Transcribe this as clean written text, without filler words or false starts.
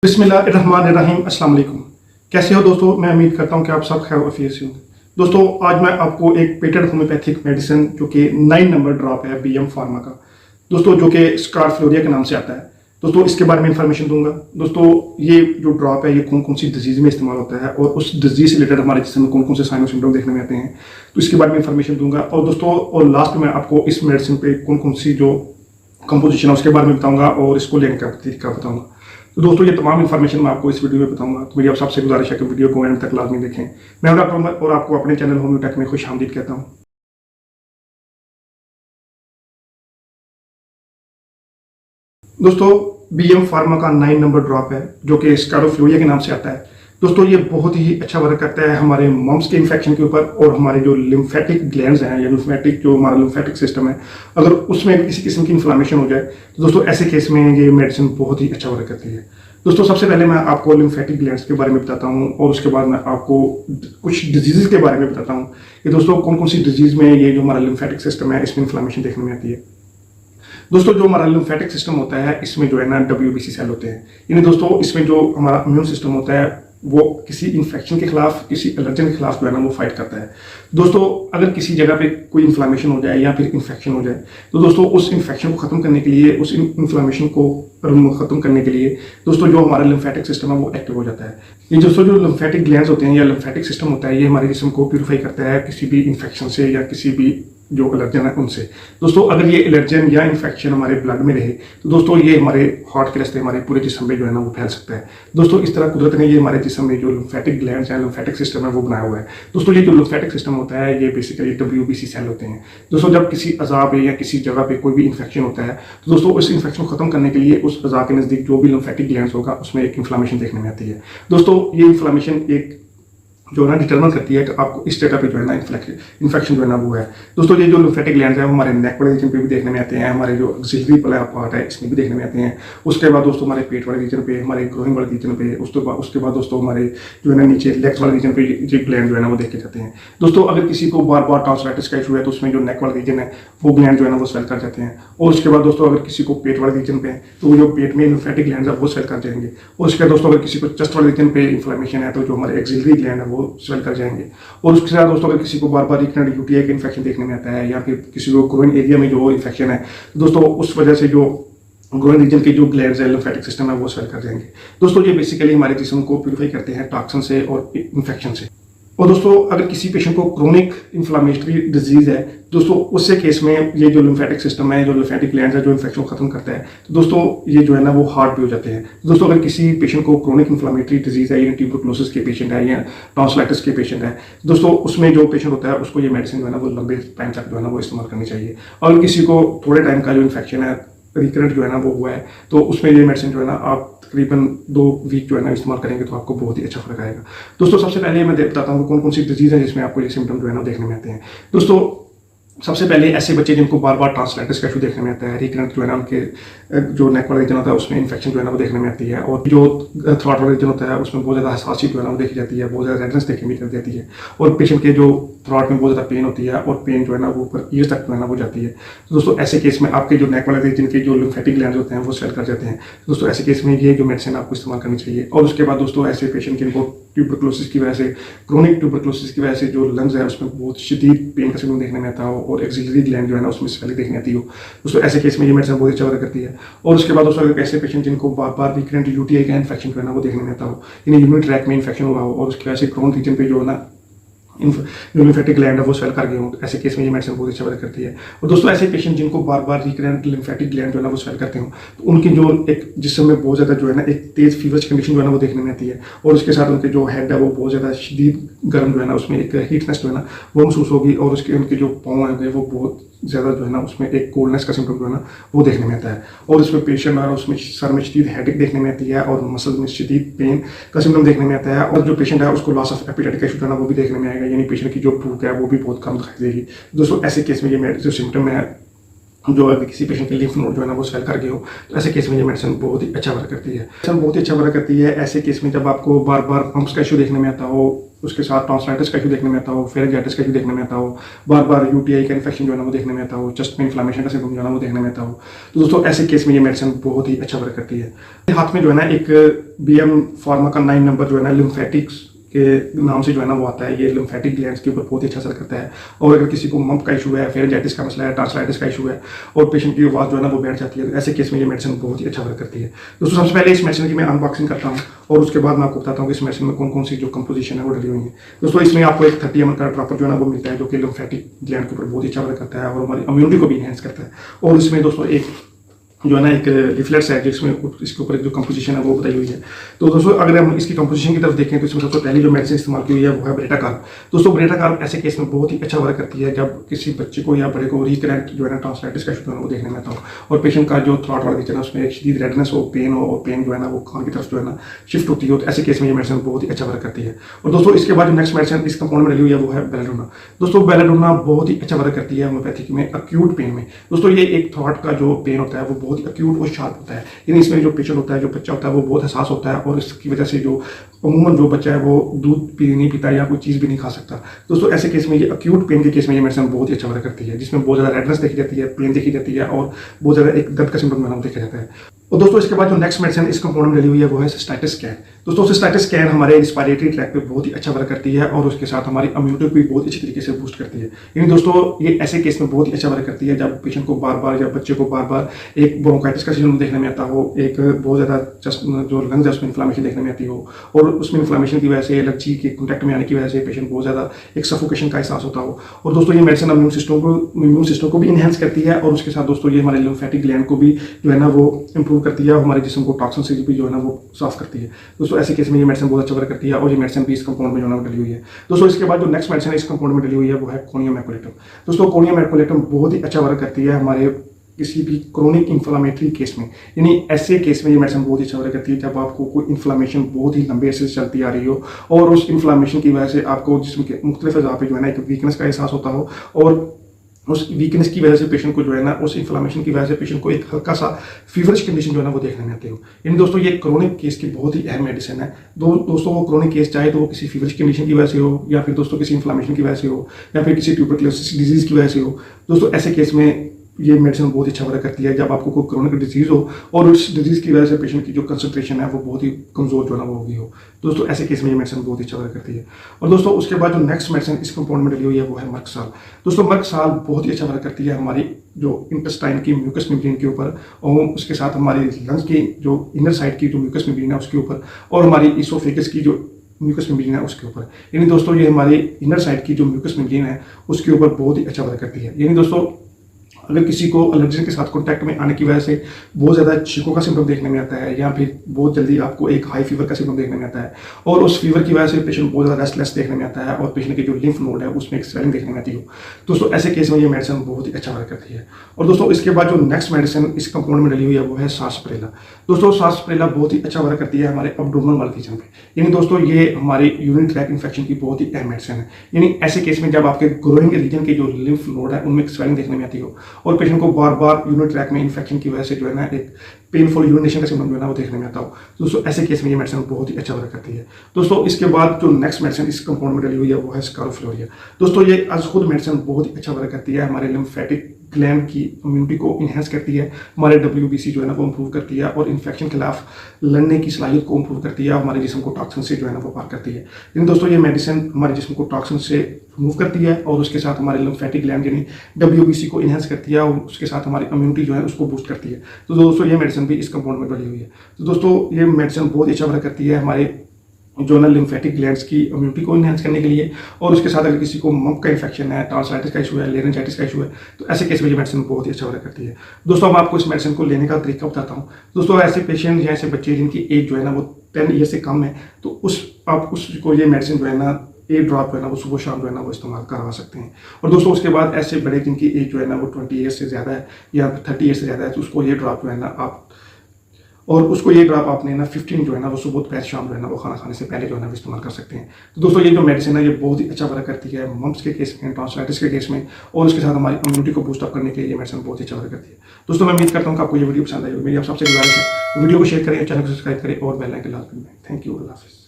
बिस्मिल्लाहिर्रहमानिर्रहीम। अस्सलाम वालेकुम। कैसे हो दोस्तों? मैं उम्मीद करता हूँ कि आप सब खैर वफियत से होंगे। दोस्तों आज मैं आपको एक पेटेंट होम्योपैथिक मेडिसिन जो कि 9 नंबर ड्रॉप है बीएम फार्मा का, दोस्तों जो कि स्कार्फलोरिया के नाम से आता है, दोस्तों इसके बारे में इंफॉर्मेशन दूंगा। दोस्तों ये जो ड्रॉप है ये कौन कौन सी डिजीज में इस्तेमाल होता है और उस डिजीज से रिलेटेड हमारे जिसम में कौन कौन से साइन और सिम्टम देखने में आते हैं, तो इसके बारे में इंफॉर्मेशन दूंगा। और दोस्तों और लास्ट में आपको इस मेडिसिन पे कौन कौन सी जो कंपोजिशन है उसके बारे में बताऊंगा और इसको लेने का तरीका बताऊंगा। तो दोस्तों ये तमाम इन्फॉर्मेशन मैं आपको इस वीडियो में बताऊंगा, तो मेरी आप सबसे गुजारिश है कि वीडियो को एंड तक लाजमी देखें। मैं डॉक्टर उमर और आपको अपने चैनल होम्योटेक में खुश आमदीद कहता हूँ। दोस्तों बीएम फार्मा का 9 नंबर ड्रॉप है जो कि स्कार्फलोरिया के नाम से आता है। दोस्तों ये बहुत ही अच्छा वर्क करता है हमारे मम्स के इन्फेक्शन के ऊपर और हमारे जो लिम्फेटिक ग्लैंड्स हैं या लिम्फेटिक जो हमारा लिम्फेटिक सिस्टम है, अगर उसमें किसी किस्म की इन्फ्लामेशन हो जाए तो दोस्तों ऐसे केस में ये मेडिसिन बहुत ही अच्छा वर्क करती है। दोस्तों सबसे पहले मैं आपको लिम्फेटिक ग्लैंड्स के बारे में बताता हूँ और उसके बाद मैं आपको कुछ डिजीज़ के बारे में बताता हूँ कि दोस्तों कौन कौन सी डिजीज़ में ये जो हमारा लिम्फेटिक सिस्टम है इसमें इन्फ्लामेशन देखने में आती है। दोस्तों जो हमारा लिम्फेटिक सिस्टम होता है इसमें जो है ना WBC सेल होते हैं, यानी दोस्तों इसमें जो हमारा इम्यून सिस्टम होता है वो किसी इन्फेक्शन के खिलाफ, किसी एलर्जन के खिलाफ जो है ना वो फाइट करता है। दोस्तों अगर किसी जगह पे कोई इन्फ्लामेशन हो जाए या फिर इन्फेक्शन हो जाए तो दोस्तों उस इन्फेक्शन को खत्म करने के लिए, उस इन्फ्लामेशन को खत्म करने के लिए दोस्तों जो हमारा लिम्फेटिक सिस्टम है वो एक्टिव हो जाता है। ये दोस्तों जो लिम्फेटिक ग्लैंड्स होते हैं या लिम्फेटिक सिस्टम होता है ये हमारे जिस्म को प्यूरिफाई करता है किसी भी इन्फेक्शन से या किसी भी जो एलर्जन है उनसे। दोस्तों अगर ये एलर्जन या इन्फेक्शन हमारे ब्लड में रहे तो दोस्तों ये हमारे हार्ट के रास्ते हमारे पूरे जिस्म में जो है ना वो फैल सकता है। दोस्तों इस तरह कुदरत ने ये हमारे जिस्म में जो लिम्फेटिक ग्लैंड्स हैं, लिम्फेटिक सिस्टम है वो बनाया हुआ है। दोस्तों ये जो लिम्फेटिक सिस्टम होता है ये बेसिकली WBC सेल होते हैं। दोस्तों जब किसी अज़ा पे या किसी जगह पे कोई भी इन्फेक्शन होता है तो दोस्तों उस इन्फेक्शन को खत्म करने के लिए उस अज़ा के नज़दीक जो भी लिम्फेटिक ग्लैंड्स होगा उसमें एक इन्फ्लामेशन देखने में आती है। दोस्तों ये इन्फ्लामेशन एक जो है ना डिटरमिन करती है कि आपको इस जगह पे जो है ना इन्फेक्शन जो है ना वो है। दोस्तों ये जो लिम्फेटिक ग्लैंड्स हैं वो हमारे नेक वाले रीजन पे भी देखने में आते हैं, हमारे जो एक्सिलरी पार्ट है इसमें भी देखने में आते हैं। उसके बाद दोस्तों हमारे पेट वाले रीजन पे, हमारे ग्रोइंग वाले रीजन पे, उसके बाद दोस्तों हमारे जो है ना नीचे लेग्स वाले रीजन पे ये ग्लैंड जो है ना वो देखे जाते हैं। दोस्तों अगर किसी को बार बार टॉन्सिलाइटिस का इशू है तो उसमें जो नेक वाला रीजन है वो ग्लैंड जो है ना वो स्वेल कर जाते हैं। और उसके बाद दोस्तों अगर किसी को पेट वाले रीजन पे है तो वो जो पेट में लिम्फेटिक ग्लैंड है वो स्वेल कर जाएंगे। और उसके बाद दोस्तों अगर किसी को चेस्ट वाले रीजन पे इन्फ्लेमेशन है तो जो हमारे एक्सिलरी ग्लैंड है वो स्वेल कर जाएंगे। और उसके साथ दोस्तों अगर किसी को बार बार रिकरेंट यूटीआई का इन्फेक्शन देखने में आता है या फिर किसी को ग्रोइन एरिया में जो इन्फेक्शन है तो दोस्तों उस वजह से जो ग्रोइन रीजन के जो ग्लैंड्स है, लिम्फेटिक सिस्टम है वो स्वेल कर जाएंगे। दोस्तों ये बेसिकली हमारे जिस्म को प्यूरिफाई करते हैं टॉक्सिन से और इन्फेक्शन से। और दोस्तों अगर किसी पेशेंट को क्रोनिक इन्फ्लामेटरी डिजीज है दोस्तों उससे केस में ये जो लिम्फेटिक सिस्टम है, जो लिम्फेटिक ग्लैंड्स है जो इन्फेक्शन को खत्म करता है तो दोस्तों ये जो है ना वो हार्ड भी हो जाते हैं। दोस्तों अगर किसी पेशेंट को क्रोनिक इन्फ्लामेटरी डिजीज है या ट्यूबरकुलोसिस के पेशेंट है या टॉन्सिलाइटिस के पेशेंट है दोस्तों उसमें जो पेशेंट होता है उसको ये मेडिसिन जो है ना वो लंबे टाइम तक जो है ना वो इस्तेमाल करनी चाहिए। और किसी को थोड़े टाइम का जो इन्फेक्शन है, रिकरेंट जो है ना वो हुआ है तो उसमें ये मेडिसिन जो है ना आप तकरीबन 2 वीक जो है ना इस्तेमाल करेंगे तो आपको बहुत ही अच्छा फर्क आएगा। दोस्तों सबसे पहले मैं बताता हूँ कौन कौन सी डिजीज़ है जिसमें आपको ये सिम्टम जो है ना देखने में आते हैं। दोस्तों सबसे पहले ऐसे बच्चे जिनको बार बार टॉन्सिलाइटिस का इशू देखने में आता है, रिकरेंट जो है ना उनके जो नेक वाला रीजन होता है उसमें इन्फेक्शन जो है ना वो देखने में आती है। और जो थ्रोट वाला रीजन होता है उसमें बहुत ज़्यादा हसासी जो है ना वो देखी जाती है, बहुत ज़्यादा रेडनेस देखने में जाती है। और पेशेंट के जो थ्रोट में बहुत ज़्यादा पेन होती है और पेन जो है ना वो ऊपर ईयर तक जो है ना वो जाती है। तो दोस्तों ऐसे केस में आपके जो नेक वाले रीजन के जो लिम्फेटिक ग्लैंड्स होते हैं वो स्वेल कर जाते हैं। दोस्तों ऐसे केस में ये जो मेडिसिन आपको इस्तेमाल करनी चाहिए। और उसके बाद दोस्तों ऐसे पेशेंट जिनको ट्यूबरकुलोसिस की वजह से, क्रोनिक ट्यूबरकुलोसिस की वजह से जो लंग्स है उसमें बहुत शदीद पेन का सिम्टम देखने में आता हो और एक्सिलरी ग्लैंड जो है ना उसमें स्वेलिंग देखने आती हो दोस्तों ऐसे केस में ये मेडिसिन बहुत अच्छा वर्क करती है। और उसके बाद दोस्तों अगर ऐसे पेशेंट जिनको बार बार रिकरेंट यूटीआई का इन्फेक्शन जो है ना वो देखने में आता हो, यानी यूरिनरी ट्रैक्ट में इन्फेक्शन हुआ हो और उसकी वजह से क्रोन रीजन पे जो है ना जो लिम्फेटिक ग्लैंड है वो स्वेल कर गए हो, ऐसे केस में ये मेडिसिन बहुत अच्छा वर्क करती है। और दोस्तों ऐसे पेशेंट जिनको बार बार रिकरेंट लिम्फेटिक ग्लैंड जो है ना वो स्वेल करते हो तो उनकी जो एक जिस्म में बहुत ज़्यादा जो है ना एक तेज़ फीवर्स कंडीशन जो है ना वो देखने में आती है। और उसके साथ उनके जो हेड है वो बहुत ज़्यादा शदीद गर्म जो है ना उसमें एक हीटनेस जो है ना वो महसूस होगी। और उसके उनके जो पाँव होंगे वो बहुत ज़्यादा जो है ना उसमें एक कोल्डनेस का सिम्टम जो है ना वो देखने में आता है। और उसमें पेशेंट है उसमें सर में शदीद हेडेक देखने में आती है और मसल में शदीद पेन का सिम्टम देखने में आता है। और जो पेशेंट है उसको लॉस ऑफ एपेटाइट का इशू जो है ना वो भी देखने में आएगा, यानी पेशेंट की जो भूख है वो भी बहुत कम दिखाई देगी। दोस्तों ऐसे केस में ये जो सिम्टम है जो अगर किसी पेशेंट के लिम्फ नोड जो है ना वो स्वेल कर गए हो तो ऐसे केस में ये मेडिसिन बहुत ही अच्छा वर्क करती है। मेडिसिन बहुत ही अच्छा वर्क करती है ऐसे केस में जब आपको बार बार पम्प्स का इशू देखने में आता हो, उसके साथ टॉन्सिलाइटिस का इशू देखने में आता हो, फेरिंजाइटिस का इशू देखने में आता हो, बार बार यूटीआई का इन्फेक्शन जो है ना वो देखने में आता हो, चेस्ट में इन्फ्लेमेशन का सिम्टम जो है ना वो देखने में आता हो, तो दोस्तों ऐसे केस में ये मेडिसिन बहुत ही अच्छा वर्क करती है। हाथ में जो है ना एक बीएम फार्मा का 9 नंबर जो है ना लिम्फेटिक्स के नाम से जो है ना वो आता है। ये लिम्फेटिक ग्लैंड्स के ऊपर बहुत ही अच्छा असर करता है। और अगर किसी को मम्प का इशू है, फेरिंजाइटिस का मसला है, टॉन्सिलाइटिस का इशू है और पेशेंट की आवाज़ जो है ना वो बैठ जाती है, तो ऐसे केस में ये मेडिसिन बहुत ही अच्छा वर्क करती है। दोस्तों सबसे पहले इस मेडिसिन की मैं अनबॉक्सिंग करता हूँ और उसके बाद मैं आपको बताता हूँ कि इस मेडिसिन में कौन कौन सी जो कंपोजिशन है वो डली हुई है। दोस्तों इसमें आपको एक 30 ml का ड्रॉपर जो है ना वो मिलता है, जो कि लिम्फेटिक ग्लैंड के ऊपर बहुत ही अच्छा वर्क करता है और हमारी इम्यूनिटी को भी इनहेंस करता है। और इसमें दोस्तों एक जो है ना एक रिफ्लेक्स है जिसमें इसके ऊपर जो कंपोजिशन है वो बताई हुई है। तो दोस्तों अगर हम इसकी कंपोजिशन की तरफ देखें तो इसमें सबसे पहली जो मेडिसिन इस्तेमाल की हुई है वो है ब्रेटाकार्ब। दोस्तों ब्रेटाकार्ब ऐसे केस में बहुत ही अच्छा वर्क करती है जब किसी बच्चे को या बड़े को रिकरेंट जो है ना टॉन्सिलाइटिस का इशू है वो देखने में आता हो और पेशेंट का जो थ्रॉट वाला रीजन है उसमें एक शदीद रेडनेस हो, पेन हो और पेन जो है ना वो कान की तरफ जो है ना शिफ्ट होती हो, तो ऐसे केस में ये मेडिसिन बहुत ही अच्छा वर्क करती है। और दोस्तों इसके बाद जो नेक्स्ट मेडिसिन इस कंपाउंड में डली हुई है वो है बेलेडोना। दोस्तों बेलेडोना बहुत ही अच्छा वर्क करती है होम्योपैथिक में अक्यूट पेन में। दोस्तों ये एक थ्रॉट का जो पेन होता है वो बहुत ही अक्यूट और शार्प होता है, यानी इसमें जो पेशेंट होता है, जो बच्चा होता है वो बहुत हसास होता है और इसकी वजह से जो अमूमन जो बच्चा है वो दूध भी नहीं पीता या कोई चीज़ भी नहीं खा सकता। दोस्तों ऐसे केस में ये अक्यूट पेन के केस में ये मेडिसिन बहुत ही अच्छा वर्क करती है, जिसमें बहुत ज़्यादा रेडनेस देखी जाती है, पेन देखी जाती है और बहुत ज़्यादा एक दर्द का सिम्टम देखा जाता है। और दोस्तों इसके बाद जो नेक्स्ट मेडिसिन इस कंपाउंड में डली हुई है वो है सिस्टाइटिस कैन। दोस्तों सिस्टाइटिस कैन हमारे रिस्पायरेटरी ट्रैक पे बहुत ही अच्छा वर्क करती है और उसके साथ हमारी इम्यूनिटी को भी बहुत अच्छी तरीके से बूस्ट करती है। यानी दोस्तों ये ऐसे केस में बहुत ही अच्छा वर्क करती है जब पेशेंट को बार बार या बच्चे को बार बार एक ब्रोंकाइटिस का सिम्टम देखने में आता हो, एक बहुत ज़्यादा जो लंग्स है उसमें इन्फ्लेमेशन देखने में आती हो और उसमें इन्फ्लेमेशन की वजह से, एलर्जी के कॉन्टैक्ट में आने की वजह से पेशेंट बहुत ज़्यादा एक सफोकेशन का एहसास होता हो। और दोस्तों ये मेडिसिन इम्यून सिस्टम को भी इनहेंस करती है और उसके साथ दोस्तों ये हमारे लिम्फेटिक ग्लैंड को भी जो है ना वो इंप्रूव करती है, हमारे जिस्म को टॉक्सिन से भी जो है ना वो साफ करती है। दोस्तों ऐसे केस में ये मेडिसिन बहुत अच्छा वर्क करती है और ये मेडिसिन भी इस कंपाउंड में जो है ना डली हुई है। दोस्तों इसके बाद जो नेक्स्ट मेडिसिन इस कंपाउंड में डली हुई है वो है कोनियम मैकुलेटम। दोस्तों कोनियम मैकुलेटम बहुत ही अच्छा वर्क करती है हमारे किसी भी क्रोनिक इन्फ्लामेटरी केस में, यानी ऐसे केस में ये मेडिसिन बहुत ही अच्छा वर्क करती है जब आपको कोई इन्फ्लामेशन बहुत ही लंबे अरसे से चलती आ रही हो और उस इन्फ्लामेशन की वजह से आपको जिस्म के मुख्तलिफ अज़ा पे जो है ना एक वीकनेस का एहसास होता हो और उस वीकनेस की वजह से पेशेंट को जो है ना उस इन्फ्लामेशन की वजह से पेशेंट को एक हल्का सा फीवरिश कंडीशन जो है ना वो देखने में आती हो। यानी दोस्तों ये क्रोनिक केस की बहुत ही अहम मेडिसिन है। दोस्तों वो क्रोनिक केस चाहे तो वो किसी फीवरिश कंडीशन की वजह से हो या फिर दोस्तों किसी इन्फ्लामेशन की वजह से हो या फिर किसी ट्यूबरक्लोसिस डिजीज की वजह से हो। दोस्तों ऐसे केस में ये मेडिसिन बहुत अच्छा वर्क करती है जब आपको कोई क्रोनिक डिजीज हो और उस डिजीज की वजह से पेशेंट की जो कंसंट्रेशन है वो बहुत ही कमजोर जो है ना वो होगी हो। दोस्तों ऐसे केस में ये मेडिसिन बहुत अच्छा वर्क करती है। और दोस्तों उसके बाद जो नेक्स्ट मेडिसिन इस कंपाउंड में डली हुई है वो है मर्कसाल। दोस्तों मर्कसाल बहुत ही अच्छा वर्क करती है हमारी जो इंटेस्टाइन की म्यूकस मेम्ब्रेन के ऊपर और उसके साथ हमारी लंग्स की जो इनर साइड की जो म्यूकस मेम्ब्रेन है उसके ऊपर और हमारी इसोफेगस की जो म्यूकस मेम्ब्रेन है उसके ऊपर। यानी दोस्तों ये हमारी इनर साइड की जो म्यूकस मेम्ब्रेन है उसके ऊपर बहुत ही अच्छा वर्क करती है। यानी दोस्तों अगर किसी को एलर्जी के साथ कांटेक्ट में आने की वजह से बहुत ज़्यादा छींकों का सिम्टम देखने में आता है या फिर बहुत जल्दी आपको एक हाई फीवर का सिम्टम देखने में आता है और उस फीवर की वजह से पेशेंट बहुत ज़्यादा रेस्टलेस देखने में आता है और पेशेंट की जो लिम्फ नोड है उसमें एक स्वेलिंग देखने में आती हो, दोस्तों ऐसे केस में ये मेडिसिन बहुत ही अच्छा वर्क करती है। और दोस्तों इसके बाद जो नेक्स्ट मेडिसिन इस कंपाउंड में डली हुई है वो है सार्सप्रेला। दोस्तों सार्सप्रेला बहुत ही अच्छा वर्क करती है हमारे एब्डोमिनल वाले रीजन पे। यानी दोस्तों ये हमारी यूरिन ट्रैक इन्फेक्शन की बहुत ही अहम मेडिसिन है। यानी ऐसे केस में जब आपके ग्रोइंग रीजन के जो लिम्फ नोड है उनमें स्वेलिंग देखने में आती हो और पेशेंट को बार बार यूरिन ट्रैक में इन्फेक्शन की वजह से जो है ना एक पेनफुल यूरिनेशन का सिम्टम जो है ना वो देखने में आता हो। दोस्तों ऐसे केस में ये मेडिसिन बहुत ही अच्छा वर्क करती है। दोस्तों इसके बाद जो नेक्स्ट मेडिसिन इस कंपाउंड में डली हुई है वो है स्कारोफ्लोरिया। दोस्तों ये आज खुद मेडिसिन बहुत ही अच्छा वर्क करती है हमारे लिम्फेटिक ग्लैंड की इम्यूनिटी को इन्हेंस करती है, हमारे WBC जो है ना वो इंप्रूव करती है और इन्फेक्शन के खिलाफ लड़ने की सलाहियत को इंप्रूव करती है, हमारे जिस्म को टॉक्सिन से जो है ना वो पार करती है। लेकिन दोस्तों ये मेडिसिन हमारे जिस्म को टॉक्सिन से रिमूव करती है और उसके साथ हमारे लिम्फेटिक ग्लैंड यानी WBC को इन्हेंस करती है और उसके साथ हमारी इम्यूनिटी जो है उसको बूस्ट करती है। तो दोस्तों ये मेडिसिन भी इस कंपाउंड में डली हुई है। तो दोस्तों ये मेडिसिन बहुत अच्छा वर्क करती है हमारे जोनल लिम्फेटिक ग्लैंड्स की इम्यूनिटी को इन्हेंस करने के लिए और उसके साथ अगर किसी को मम्प का इन्फेक्शन है, टॉन्सिलाइटिस का इशू है, लेरिंजाइटिस का इशू है, तो ऐसे केस में ये मेडिसिन बहुत ही अच्छा वर्क करती है। दोस्तों मैं आपको इस मेडिसिन को लेने का तरीका बताता हूँ। दोस्तों ऐसे पेशेंट या ऐसे बच्चे जिनकी एज जो है ना वो 10 ईयर से कम है तो आप उसको ये मेडिसिन जो है ना एक ड्रॉप जो है ना वो सुबह शाम जो है ना वो इस्तेमाल करवा सकते हैं। और दोस्तों उसके बाद ऐसे बड़े जिनकी एज जो है ना वो 20 ईयर से ज़्यादा है या 30 ईयर से ज़्यादा है तो उसको ये ड्रॉप जो है ना आपने ना 15 जो है ना वो सुबह दोपहर शाम जो है ना वो खाना खाने से पहले जो है ना वो इस्तेमाल कर सकते हैं। तो दोस्तों ये जो मेडिसिन है ये बहुत ही अच्छा वर्क करती है मम्प्स के केस में, टॉन्सिलाइटिस के केस में और उसके साथ हमारी इम्यूनिटी को बूस्ट अप करने के लिए ये मेडिसिन बहुत ही अच्छा वर्क करती है। दोस्तों मैं उम्मीद करता हूँ कि आपको ये वीडियो पसंद आई। मेरी आप सबसे गुजारिश है वीडियो को शेयर करें, चैनल को सब्सक्राइब करें और बेल आइकन लाजमी दबाएं। थैंक यू, अल्लाह हाफिज़।